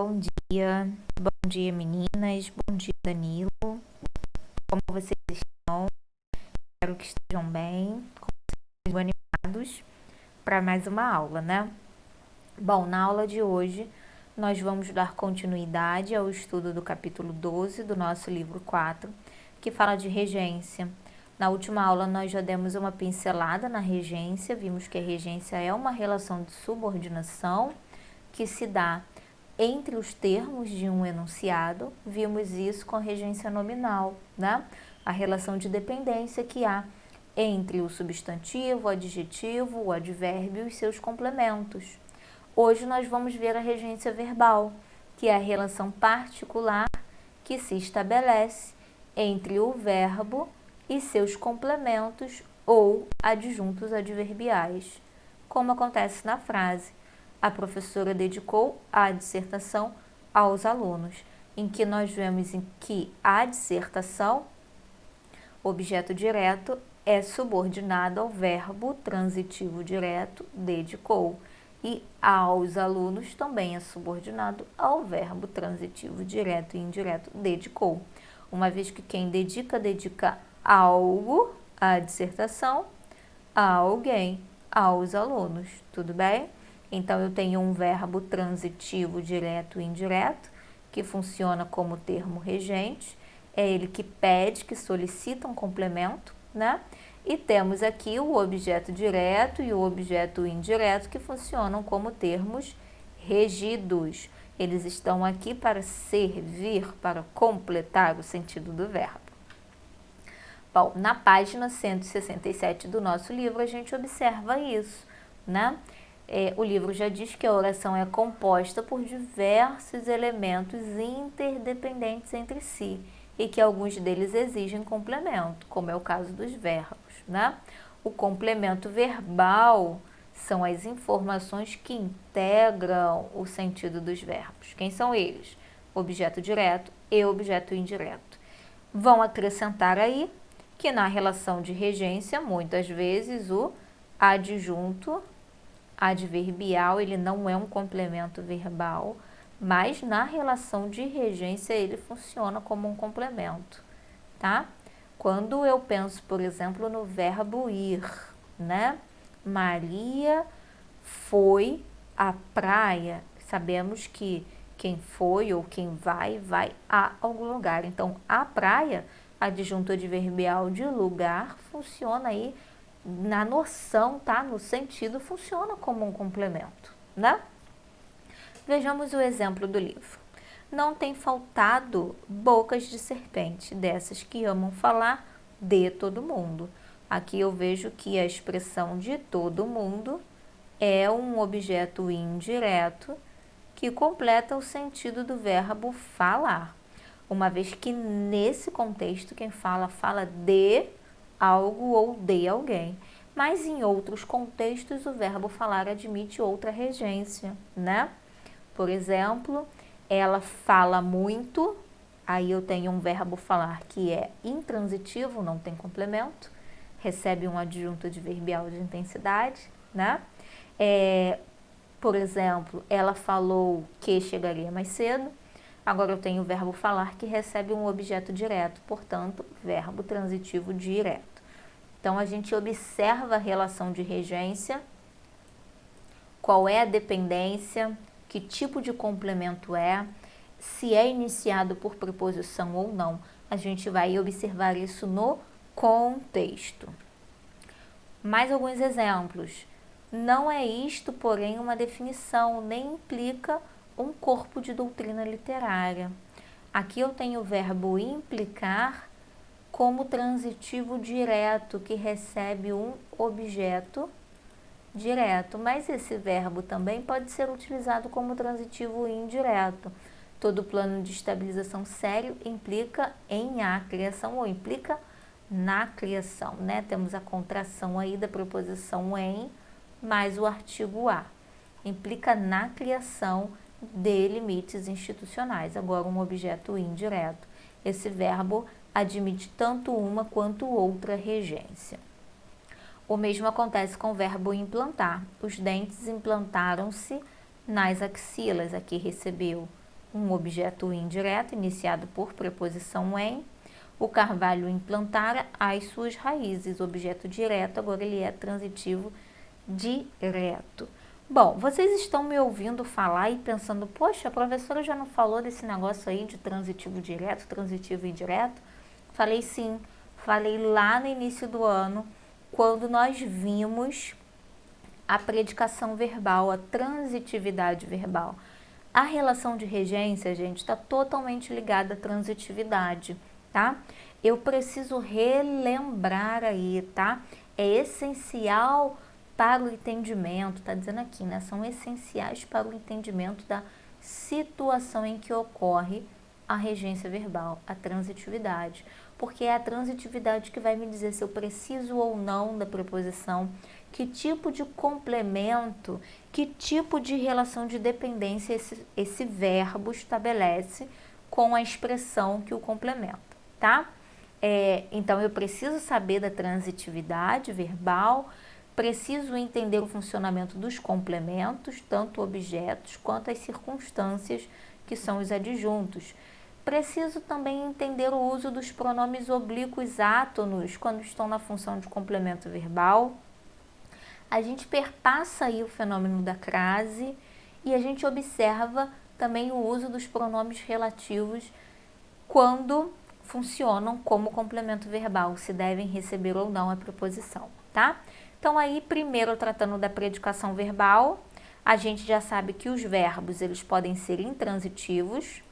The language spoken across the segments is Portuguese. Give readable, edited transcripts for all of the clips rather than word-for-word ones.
Bom dia meninas, bom dia Danilo, como vocês estão? Espero que estejam bem, animados para mais uma aula, né? Bom, na aula de hoje nós vamos dar continuidade ao estudo do capítulo 12 do nosso livro 4, que fala de regência. Na última aula nós já demos uma pincelada na regência, vimos que a regência é uma relação de subordinação que se dá entre os termos de um enunciado. Vimos isso com a regência nominal, né? A relação de dependência que há entre o substantivo, o adjetivo, o advérbio e seus complementos. Hoje nós vamos ver a regência verbal, que é a relação particular que se estabelece entre o verbo e seus complementos ou adjuntos adverbiais, como acontece na frase: a professora dedicou a dissertação aos alunos, em que nós vemos que a dissertação, objeto direto, é subordinado ao verbo transitivo direto dedicou, e aos alunos também é subordinado ao verbo transitivo direto e indireto dedicou, uma vez que quem dedica algo à dissertação, a alguém, aos alunos, tudo bem? Então, eu tenho um verbo transitivo direto e indireto, que funciona como termo regente, é ele que pede, que solicita um complemento, né? E temos aqui o objeto direto e o objeto indireto, que funcionam como termos regidos. Eles estão aqui para servir, para completar o sentido do verbo. Bom, na página 167 do nosso livro, a gente observa isso, né? O livro já diz que a oração é composta por diversos elementos interdependentes entre si e que alguns deles exigem complemento, como é o caso dos verbos, né? O complemento verbal são as informações que integram o sentido dos verbos. Quem são eles? Objeto direto e objeto indireto. Vão acrescentar aí que na relação de regência, muitas vezes o adjunto adverbial, ele não é um complemento verbal, mas na relação de regência ele funciona como um complemento, tá? Quando eu penso, por exemplo, no verbo ir, né? Maria foi à praia. Sabemos que quem foi ou quem vai a algum lugar. Então, a praia, adjunto adverbial de lugar, funciona aí na noção, tá? No sentido, funciona como um complemento, né? Vejamos o exemplo do livro. Não tem faltado bocas de serpente, dessas que amam falar de todo mundo. Aqui eu vejo que a expressão de todo mundo é um objeto indireto que completa o sentido do verbo falar, uma vez que nesse contexto quem fala de algo ou de alguém. Mas em outros contextos o verbo falar admite outra regência, né? Por exemplo, ela fala muito, aí eu tenho um verbo falar que é intransitivo, não tem complemento, recebe um adjunto adverbial de intensidade, né? Por exemplo, ela falou que chegaria mais cedo. Agora eu tenho o verbo falar que recebe um objeto direto, portanto, verbo transitivo direto. Então, a gente observa a relação de regência, qual é a dependência, que tipo de complemento é, se é iniciado por preposição ou não. A gente vai observar isso no contexto. Mais alguns exemplos. Não é isto, porém, uma definição, nem implica um corpo de doutrina literária. Aqui eu tenho o verbo implicar como transitivo direto, que recebe um objeto direto, mas esse verbo também pode ser utilizado como transitivo indireto. Todo plano de estabilização sério implica em a criação ou implica na criação, né? Temos a contração aí da preposição em mais o artigo a. Implica na criação de limites institucionais. Agora, um objeto indireto. Esse verbo admite tanto uma quanto outra regência. O mesmo acontece com o verbo implantar. Os dentes implantaram-se nas axilas. Aqui recebeu um objeto indireto iniciado por preposição em. O carvalho implantara as suas raízes. Objeto direto, agora ele é transitivo direto. Bom, vocês estão me ouvindo falar e pensando, poxa, a professora já não falou desse negócio aí de transitivo direto, transitivo indireto? Falei sim, falei lá no início do ano, quando nós vimos a predicação verbal, a transitividade verbal. A relação de regência, gente, está totalmente ligada à transitividade, tá? Eu preciso relembrar aí, tá? É essencial para o entendimento, tá dizendo aqui, né? São essenciais para o entendimento da situação em que ocorre a regência verbal, a transitividade. Porque é a transitividade que vai me dizer se eu preciso ou não da preposição, que tipo de complemento, que tipo de relação de dependência esse verbo estabelece com a expressão que o complementa, tá? Então, eu preciso saber da transitividade verbal, preciso entender o funcionamento dos complementos, tanto objetos quanto as circunstâncias, que são os adjuntos. Preciso também entender o uso dos pronomes oblíquos átonos quando estão na função de complemento verbal. A gente perpassa aí o fenômeno da crase e a gente observa também o uso dos pronomes relativos quando funcionam como complemento verbal, se devem receber ou não a preposição, tá? Então aí, primeiro tratando da predicação verbal, a gente já sabe que os verbos eles podem ser intransitivos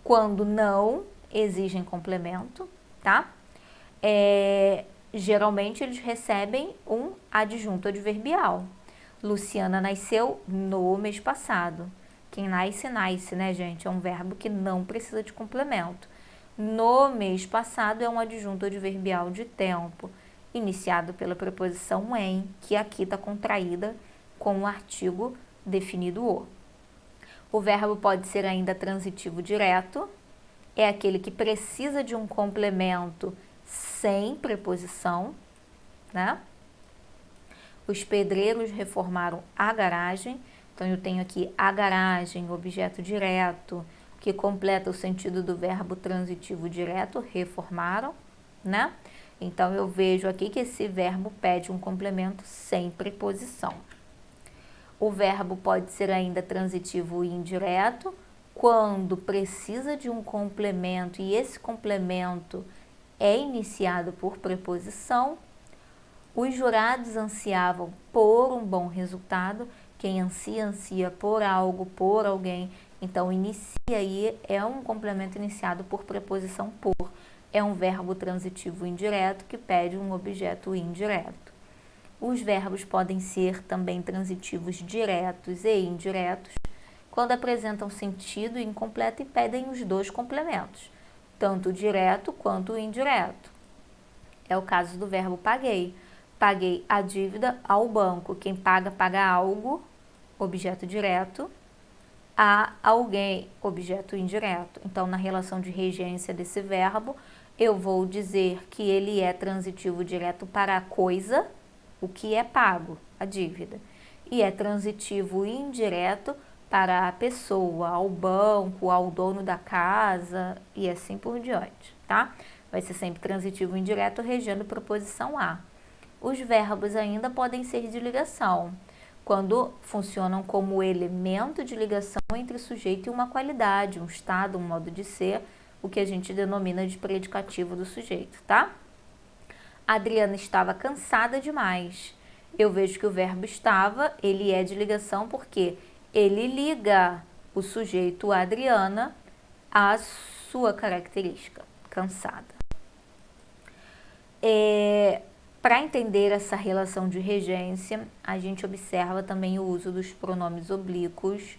quando não exigem complemento, tá? Geralmente eles recebem um adjunto adverbial. Luciana nasceu no mês passado. Quem nasce, nasce, né, gente? É um verbo que não precisa de complemento. No mês passado é um adjunto adverbial de tempo, iniciado pela preposição em, que aqui está contraída com o artigo definido o. O verbo pode ser ainda transitivo direto, é aquele que precisa de um complemento sem preposição, né? Os pedreiros reformaram a garagem, então eu tenho aqui a garagem, objeto direto, que completa o sentido do verbo transitivo direto, reformaram, né? Então eu vejo aqui que esse verbo pede um complemento sem preposição. O verbo pode ser ainda transitivo indireto, quando precisa de um complemento e esse complemento é iniciado por preposição. Os jurados ansiavam por um bom resultado. Quem ansia, ansia por algo, por alguém. Então, inicia aí é um complemento iniciado por preposição por. É um verbo transitivo indireto que pede um objeto indireto. Os verbos podem ser também transitivos diretos e indiretos, quando apresentam sentido incompleto e pedem os dois complementos, tanto o direto quanto o indireto. É o caso do verbo paguei. Paguei a dívida ao banco. Quem paga, paga algo, objeto direto, a alguém, objeto indireto. Então, na relação de regência desse verbo, eu vou dizer que ele é transitivo direto para a coisa, o que é pago, a dívida, e é transitivo indireto para a pessoa, ao banco, ao dono da casa e assim por diante, tá? Vai ser sempre transitivo indireto regendo preposição a. Os verbos ainda podem ser de ligação, quando funcionam como elemento de ligação entre sujeito e uma qualidade, um estado, um modo de ser, o que a gente denomina de predicativo do sujeito, tá? A Adriana estava cansada demais. Eu vejo que o verbo estava, ele é de ligação porque ele liga o sujeito Adriana à sua característica, cansada. Para entender essa relação de regência, a gente observa também o uso dos pronomes oblíquos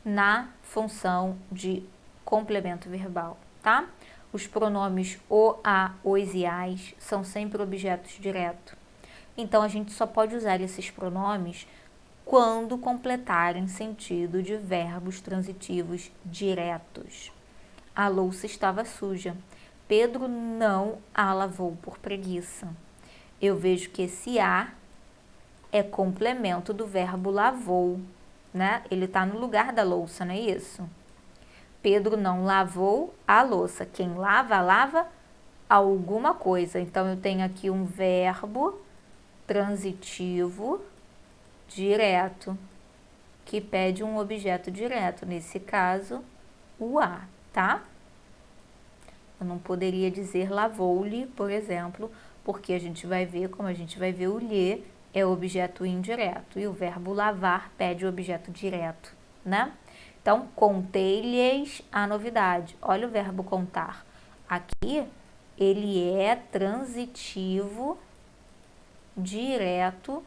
na função de complemento verbal, tá? Os pronomes o, a, os e as são sempre objetos diretos. Então, a gente só pode usar esses pronomes quando completarem sentido de verbos transitivos diretos. A louça estava suja. Pedro não a lavou por preguiça. Eu vejo que esse a é complemento do verbo lavou, né? Ele está no lugar da louça, não é isso? Pedro não lavou a louça. Quem lava, lava alguma coisa. Então, eu tenho aqui um verbo transitivo direto, que pede um objeto direto. Nesse caso, o a, tá? Eu não poderia dizer lavou-lhe, por exemplo, porque a gente vai ver, como a gente vai ver, o lhe é objeto indireto e o verbo lavar pede o objeto direto, né? Então, contei-lhes a novidade. Olha o verbo contar. Aqui, ele é transitivo, direto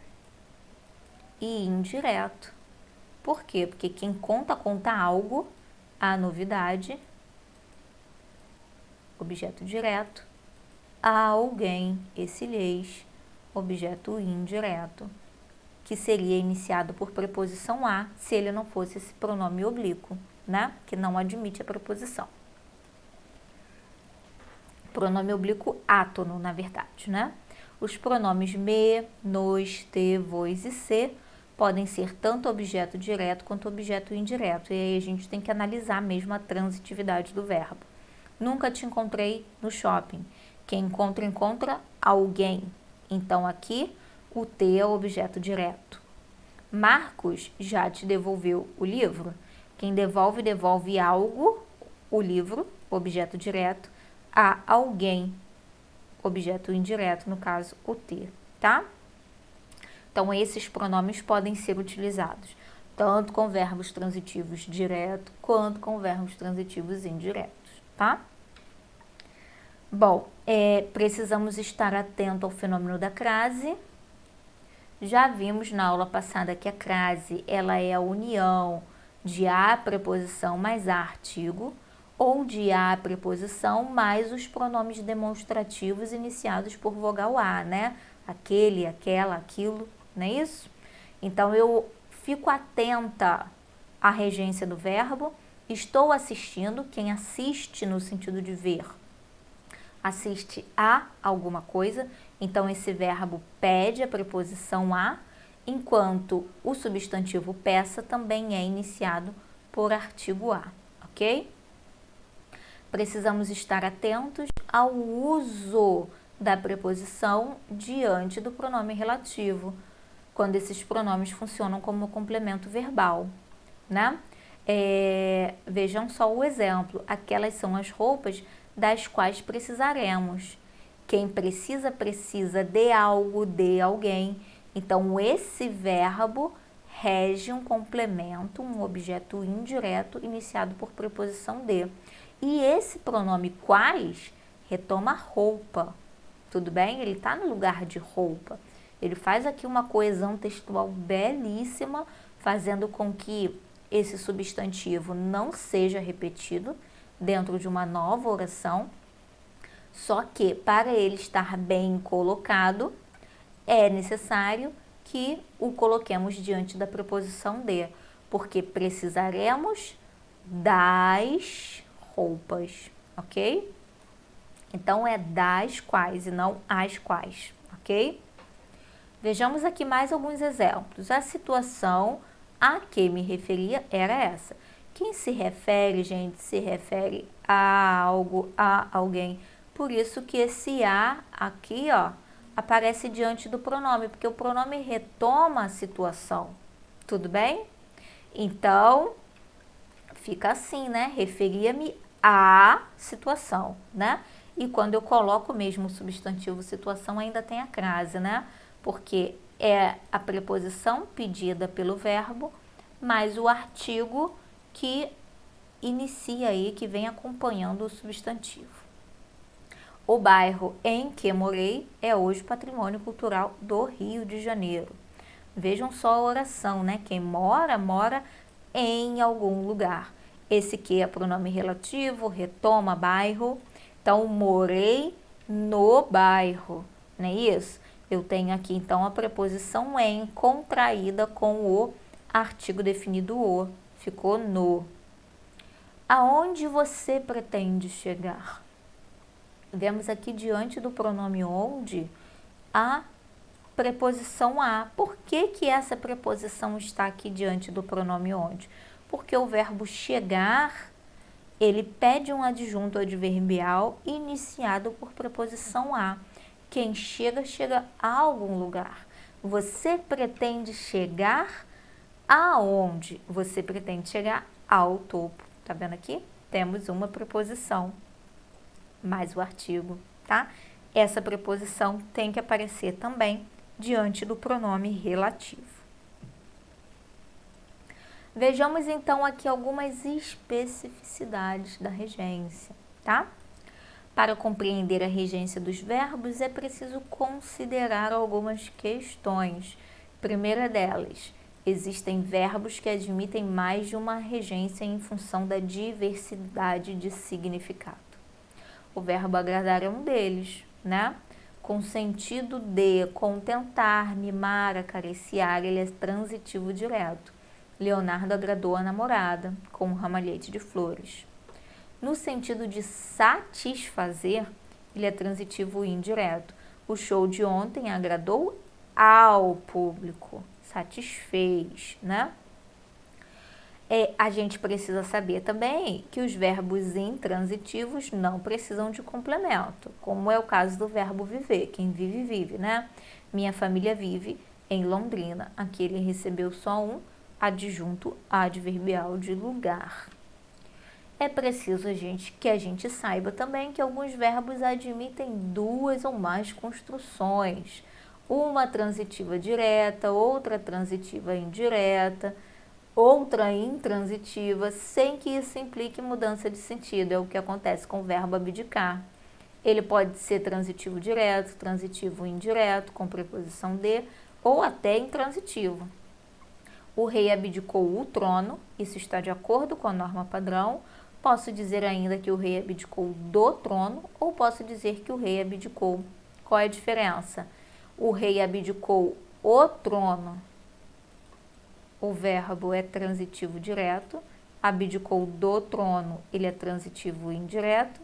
e indireto. Por quê? Porque quem conta algo, a novidade, objeto direto, a alguém, esse lhes, objeto indireto, que seria iniciado por preposição a, se ele não fosse esse pronome oblíquo, né? Que não admite a preposição. Pronome oblíquo átono, na verdade, né? Os pronomes me, nos, te, vos e se podem ser tanto objeto direto quanto objeto indireto. E aí a gente tem que analisar mesmo a transitividade do verbo. Nunca te encontrei no shopping. Quem encontra, encontra alguém. Então, aqui, o te é o objeto direto. Marcos já te devolveu o livro? Quem devolve, devolve algo, o livro, objeto direto, a alguém, objeto indireto, no caso, o te, tá? Então, esses pronomes podem ser utilizados tanto com verbos transitivos direto quanto com verbos transitivos indiretos, tá? Bom, precisamos estar atento ao fenômeno da crase. Já vimos na aula passada que a crase, ela é a união de a preposição mais a artigo, ou de a preposição mais os pronomes demonstrativos iniciados por vogal a, né? Aquele, aquela, aquilo, não é isso? Então, eu fico atenta à regência do verbo, estou assistindo, quem assiste no sentido de ver, assiste a alguma coisa, então esse verbo pede a preposição a, enquanto o substantivo peça também é iniciado por artigo a, ok? Precisamos estar atentos ao uso da preposição diante do pronome relativo, quando esses pronomes funcionam como complemento verbal, né? Vejam só o exemplo, aquelas são as roupas das quais precisaremos. Quem precisa, precisa de algo, de alguém. Então, esse verbo rege um complemento, um objeto indireto iniciado por preposição de. E esse pronome quais retoma roupa, tudo bem? Ele está no lugar de roupa. Ele faz aqui uma coesão textual belíssima, fazendo com que esse substantivo não seja repetido dentro de uma nova oração, só que para ele estar bem colocado, é necessário que o coloquemos diante da preposição de, porque precisaremos das roupas, ok? Então, é das quais e não as quais, ok? Vejamos aqui mais alguns exemplos. A situação a que me referia era essa. Quem se refere, gente, se refere a algo, a alguém. Por isso que esse a aqui, ó, aparece diante do pronome, porque o pronome retoma a situação. Tudo bem? Então, fica assim, né? Referia-me à situação, né? E quando eu coloco mesmo o substantivo situação, ainda tem a crase, né? Porque é a preposição pedida pelo verbo, mais o artigo que inicia aí, que vem acompanhando o substantivo. O bairro em que morei é hoje patrimônio cultural do Rio de Janeiro. Vejam só a oração, né? Quem mora, mora em algum lugar. Esse que é pronome relativo, retoma bairro. Então, morei no bairro, não é isso? Eu tenho aqui, então, a preposição em contraída com o artigo definido o. Ficou no. Aonde você pretende chegar? Vemos aqui diante do pronome onde a preposição a. Por que que essa preposição está aqui diante do pronome onde? Porque o verbo chegar ele pede um adjunto adverbial iniciado por preposição a. Quem chega, chega a algum lugar. Você pretende chegar aonde? Você pretende chegar ao topo. Tá vendo aqui? Temos uma preposição, mais o artigo, tá? Essa preposição tem que aparecer também diante do pronome relativo. Vejamos então aqui algumas especificidades da regência, tá? Para compreender a regência dos verbos é preciso considerar algumas questões. Primeira delas, existem verbos que admitem mais de uma regência em função da diversidade de significado. O verbo agradar é um deles, né? Com sentido de contentar, mimar, acariciar, ele é transitivo direto. Leonardo agradou a namorada com um ramalhete de flores. No sentido de satisfazer, ele é transitivo indireto. O show de ontem agradou ao público, satisfez, né? A gente precisa saber também que os verbos intransitivos não precisam de complemento, como é o caso do verbo viver. Quem vive, vive, né? Minha família vive em Londrina. Aqui ele recebeu só um adjunto adverbial de lugar. É preciso que a gente saiba também que alguns verbos admitem duas ou mais construções. Uma transitiva direta, outra transitiva indireta, outra intransitiva, sem que isso implique mudança de sentido. É o que acontece com o verbo abdicar. Ele pode ser transitivo direto, transitivo indireto, com preposição de, ou até intransitivo. O rei abdicou o trono, isso está de acordo com a norma padrão. Posso dizer ainda que o rei abdicou do trono, ou posso dizer que o rei abdicou. Qual é a diferença? O rei abdicou o trono. O verbo é transitivo direto. Abdicou do trono, ele é transitivo indireto.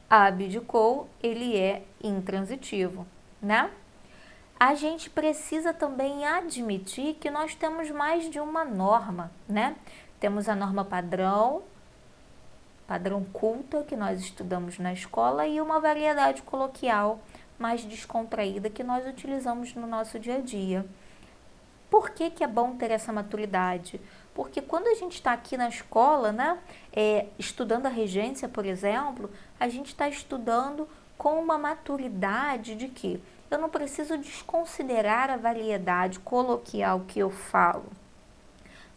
Abdicou, ele é intransitivo, né? A gente precisa também admitir que nós temos mais de uma norma, né? Temos a norma padrão culta, que nós estudamos na escola, e uma variedade coloquial mais descontraída que nós utilizamos no nosso dia a dia. Por que é bom ter essa maturidade? Porque quando a gente está aqui na escola, né, estudando a regência, por exemplo, a gente está estudando com uma maturidade de que eu não preciso desconsiderar a variedade coloquial que eu falo,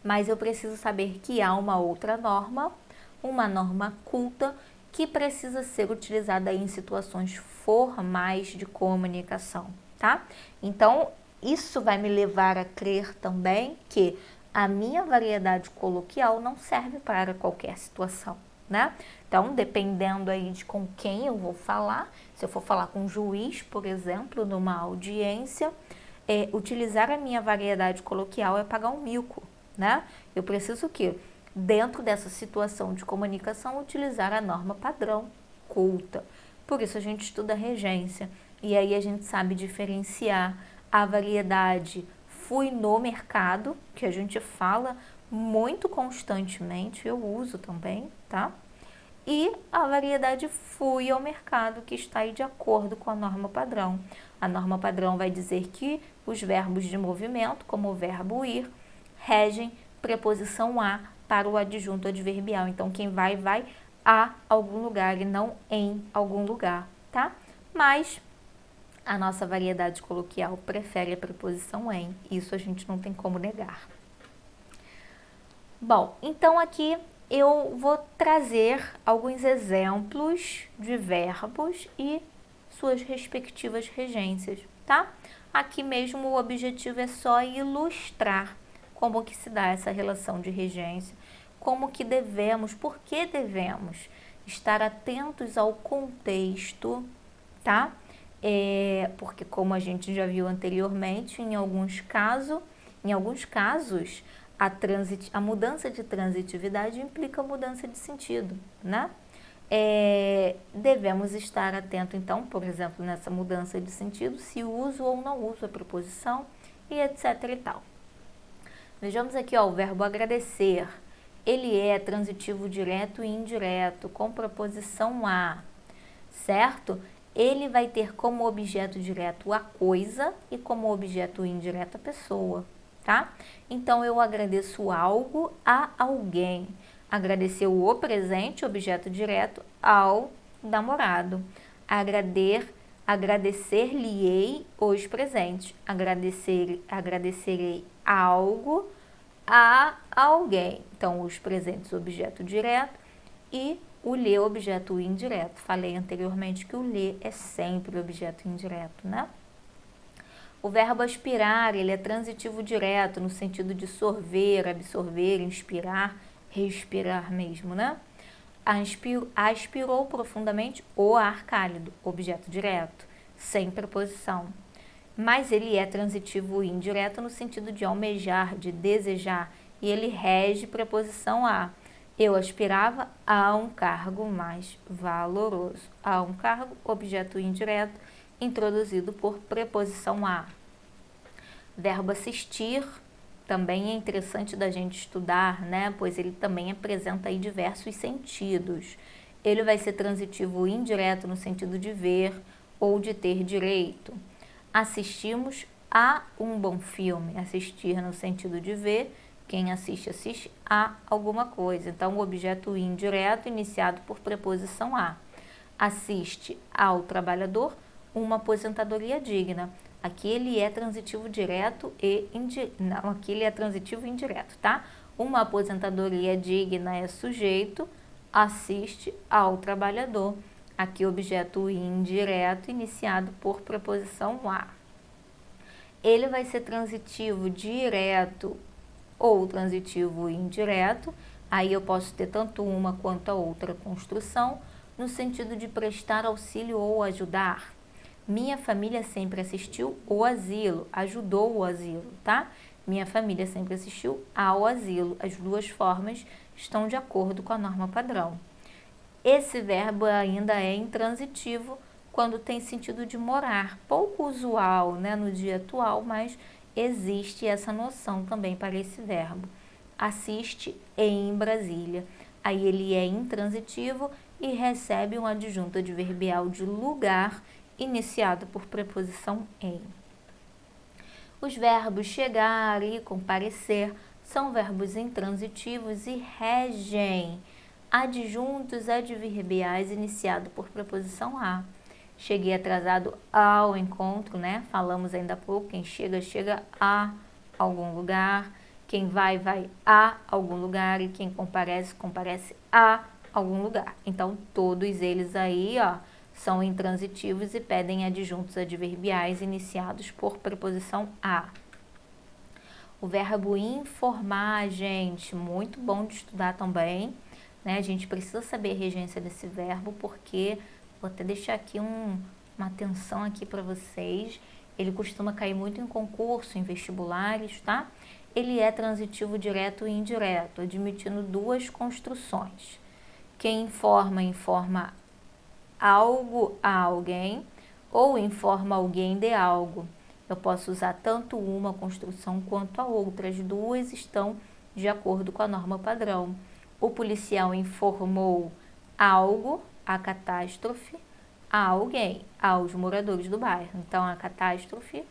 mas eu preciso saber que há uma outra norma, uma norma culta, que precisa ser utilizada em situações formais de comunicação, tá? Então, isso vai me levar a crer também que a minha variedade coloquial não serve para qualquer situação, né? Então, dependendo aí de com quem eu vou falar, se eu for falar com um juiz, por exemplo, numa audiência, utilizar a minha variedade coloquial é pagar um mico, né? Eu preciso que, dentro dessa situação de comunicação, utilizar a norma padrão culta. Por isso a gente estuda regência. E aí a gente sabe diferenciar a variedade fui no mercado, que a gente fala muito constantemente, eu uso também, tá? E a variedade fui ao mercado, que está aí de acordo com a norma padrão. A norma padrão vai dizer que os verbos de movimento, como o verbo ir, regem preposição a para o adjunto adverbial. Então, quem vai a algum lugar e não em algum lugar, tá? Mas a nossa variedade coloquial prefere a preposição em. Isso a gente não tem como negar. Bom, então aqui eu vou trazer alguns exemplos de verbos e suas respectivas regências, tá? Aqui mesmo o objetivo é só ilustrar como que se dá essa relação de regência, como que devemos, por que devemos estar atentos ao contexto, tá? Porque como a gente já viu anteriormente, em alguns casos, a mudança de transitividade implica mudança de sentido, né? Devemos estar atentos, então, por exemplo, nessa mudança de sentido, se uso ou não uso a preposição e etc e tal. Vejamos aqui, ó, o verbo agradecer. ele é transitivo direto e indireto, com preposição a, certo? Ele vai ter como objeto direto a coisa e como objeto indireto a pessoa, tá? Então, eu agradeço algo a alguém. Agradecer o presente, objeto direto, ao namorado. Agradecer-lhe-ei os presentes. Agradecerei algo a alguém. Então, os presentes, objeto direto, e o lhe, objeto indireto. Falei anteriormente que o lhe é sempre objeto indireto, né? O verbo aspirar, ele é transitivo direto, no sentido de sorver, absorver, inspirar, respirar mesmo, né? Aspirou profundamente o ar cálido, objeto direto, sem preposição. Mas ele é transitivo indireto no sentido de almejar, de desejar, e ele rege preposição a. Eu aspirava a um cargo mais valoroso. A um cargo, objeto indireto, introduzido por preposição a. Verbo assistir também é interessante da gente estudar, né? Pois ele também apresenta aí diversos sentidos. Ele vai ser transitivo indireto no sentido de ver ou de ter direito. Assistimos a um bom filme. Assistir no sentido de ver. Quem assiste, assiste a alguma coisa. Então, o objeto indireto iniciado por preposição a. Assiste ao trabalhador uma aposentadoria digna. Aqui ele é transitivo direto e indireto. Não, aqui ele é transitivo indireto, tá? Uma aposentadoria digna é sujeito, assiste ao trabalhador. Aqui objeto indireto iniciado por preposição a. Ele vai ser transitivo direto ou transitivo indireto. Aí eu posso ter tanto uma quanto a outra construção, no sentido de prestar auxílio ou ajudar. Minha família sempre assistiu o asilo, ajudou o asilo, tá? Minha família sempre assistiu ao asilo. As duas formas estão de acordo com a norma padrão. Esse verbo ainda é intransitivo quando tem sentido de morar. Pouco usual, né, no dia atual, mas existe essa noção também para esse verbo. Assiste em Brasília. Aí ele é intransitivo e recebe um adjunto adverbial de lugar iniciado por preposição em. Os verbos chegar e comparecer são verbos intransitivos e regem adjuntos adverbiais iniciado por preposição a. Cheguei atrasado ao encontro, né? Falamos ainda há pouco, quem chega, chega a algum lugar. Quem vai, vai a algum lugar. E quem comparece, comparece a algum lugar. Então, todos eles aí, ó, são intransitivos e pedem adjuntos adverbiais iniciados por preposição a. O verbo informar, gente, muito bom de estudar também, né? A gente precisa saber a regência desse verbo, porque vou até deixar aqui uma atenção aqui para vocês. Ele costuma cair muito em concurso, em vestibulares, tá? Ele é transitivo direto e indireto, admitindo duas construções. Quem informa, informa algo a alguém ou informa alguém de algo. Eu posso usar tanto uma construção quanto a outra. As duas estão de acordo com a norma padrão. O policial informou algo, a catástrofe, a alguém, aos moradores do bairro. Então, a catástrofe,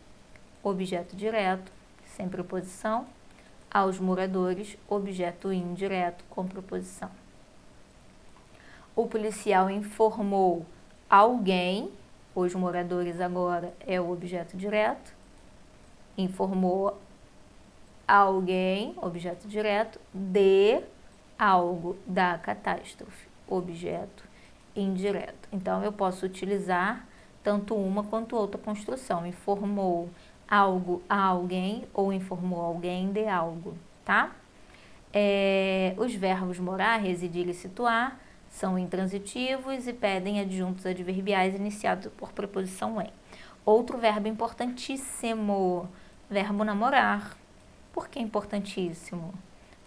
objeto direto, sem preposição. Aos moradores, objeto indireto, com preposição. O policial informou alguém, os moradores agora é o objeto direto. Informou alguém, objeto direto, de algo, da catástrofe, objeto indireto. Então, eu posso utilizar tanto uma quanto outra construção. Informou algo a alguém ou informou alguém de algo, tá? Os verbos morar, residir e situar são intransitivos e pedem adjuntos adverbiais iniciados por preposição em. Outro verbo importantíssimo, verbo namorar. Por que importantíssimo?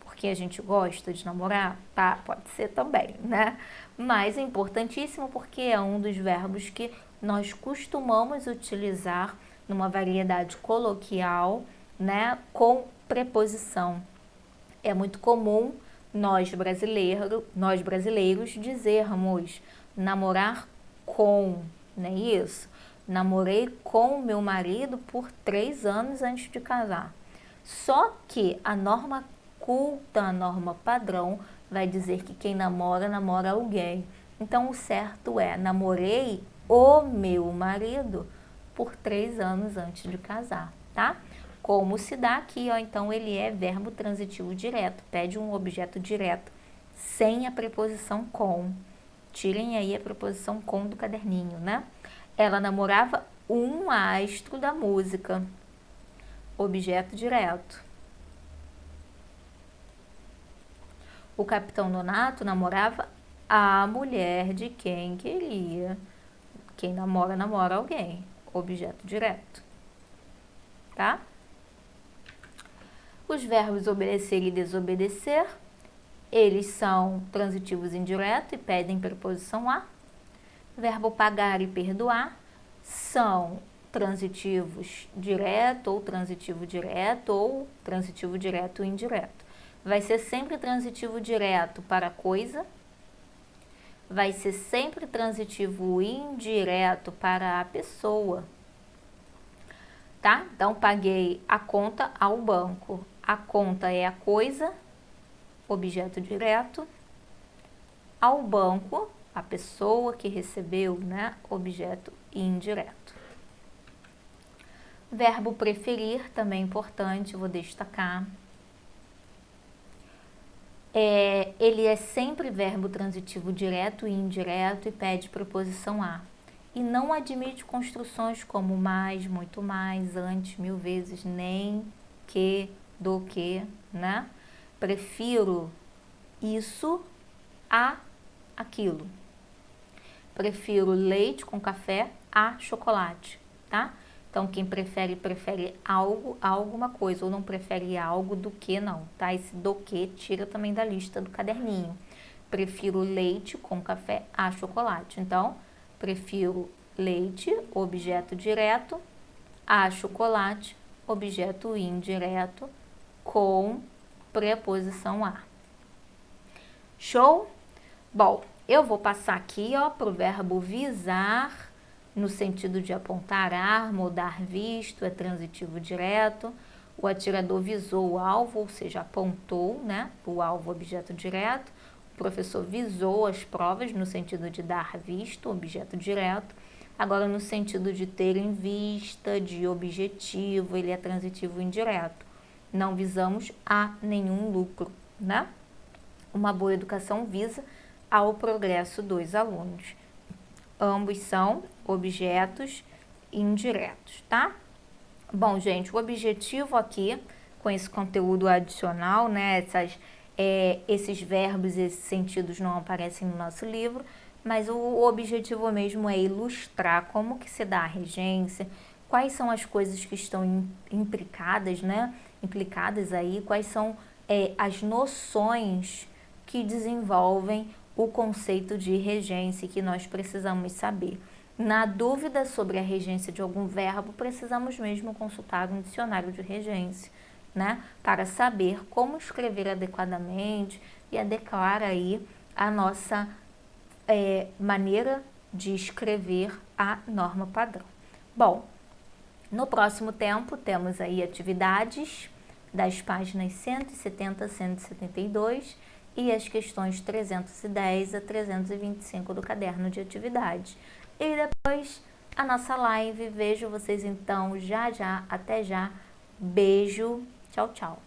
Porque a gente gosta de namorar? Tá, pode ser também, né? Mas é importantíssimo porque é um dos verbos que nós costumamos utilizar numa variedade coloquial, né, com preposição. É muito comum nós brasileiros dizermos namorar com, não é isso? Namorei com meu marido por 3 anos antes de casar. Só que a norma culta, a norma padrão, vai dizer que quem namora, namora alguém. Então, o certo é, namorei o meu marido por 3 anos antes de casar, tá? Como se dá aqui, ó, então ele é verbo transitivo direto, pede um objeto direto, sem a preposição com. Tirem aí a preposição com do caderninho, né? Ela namorava um astro da música, objeto direto. O capitão Nonato namorava a mulher de quem queria. Quem namora, namora alguém. Objeto direto. Tá? Os verbos obedecer e desobedecer, eles são transitivos indireto e pedem preposição a. Verbo pagar e perdoar são transitivos direto ou transitivo direto e indireto. Vai ser sempre transitivo direto para coisa, vai ser sempre transitivo indireto para a pessoa, tá? Então, paguei a conta ao banco. A conta é a coisa, objeto direto. Ao banco, a pessoa que recebeu, né? Objeto indireto. Verbo preferir, também importante, vou destacar. Ele é sempre verbo transitivo direto e indireto e pede preposição a. E não admite construções como mais, muito mais, antes, 1000 vezes, nem, que, do que, né? Prefiro isso a aquilo. Prefiro leite com café a chocolate, tá? Então, quem prefere algo a alguma coisa, ou não prefere algo do que não, tá? Esse do que tira também da lista do caderninho. Prefiro leite com café a chocolate. Então, prefiro leite, objeto direto, a chocolate, objeto indireto, com preposição a. Show? Bom, eu vou passar aqui, ó, pro verbo visar, no sentido de apontar arma ou dar visto, é transitivo direto. O atirador visou o alvo, ou seja, apontou, né, o alvo, objeto direto. O professor visou as provas, no sentido de dar visto, objeto direto. Agora, no sentido de ter em vista, de objetivo, ele é transitivo indireto. Não visamos a nenhum lucro, né? Uma boa educação visa ao progresso dos alunos. Ambos são objetos indiretos, tá? Bom, gente, o objetivo aqui, com esse conteúdo adicional, né, esses verbos, esses sentidos não aparecem no nosso livro, mas o objetivo mesmo é ilustrar como que se dá a regência, quais são as coisas que estão implicadas, né, implicadas aí, quais são as noções que desenvolvem o conceito de regência que nós precisamos saber. Na dúvida sobre a regência de algum verbo, precisamos mesmo consultar um dicionário de regência, né? Para saber como escrever adequadamente e adequar aí a nossa maneira de escrever a norma padrão. Bom, no próximo tempo temos aí atividades das páginas 170 a 172 e as questões 310 a 325 do caderno de atividades. E depois a nossa live. Vejo vocês então já. Até já. Beijo. Tchau, tchau.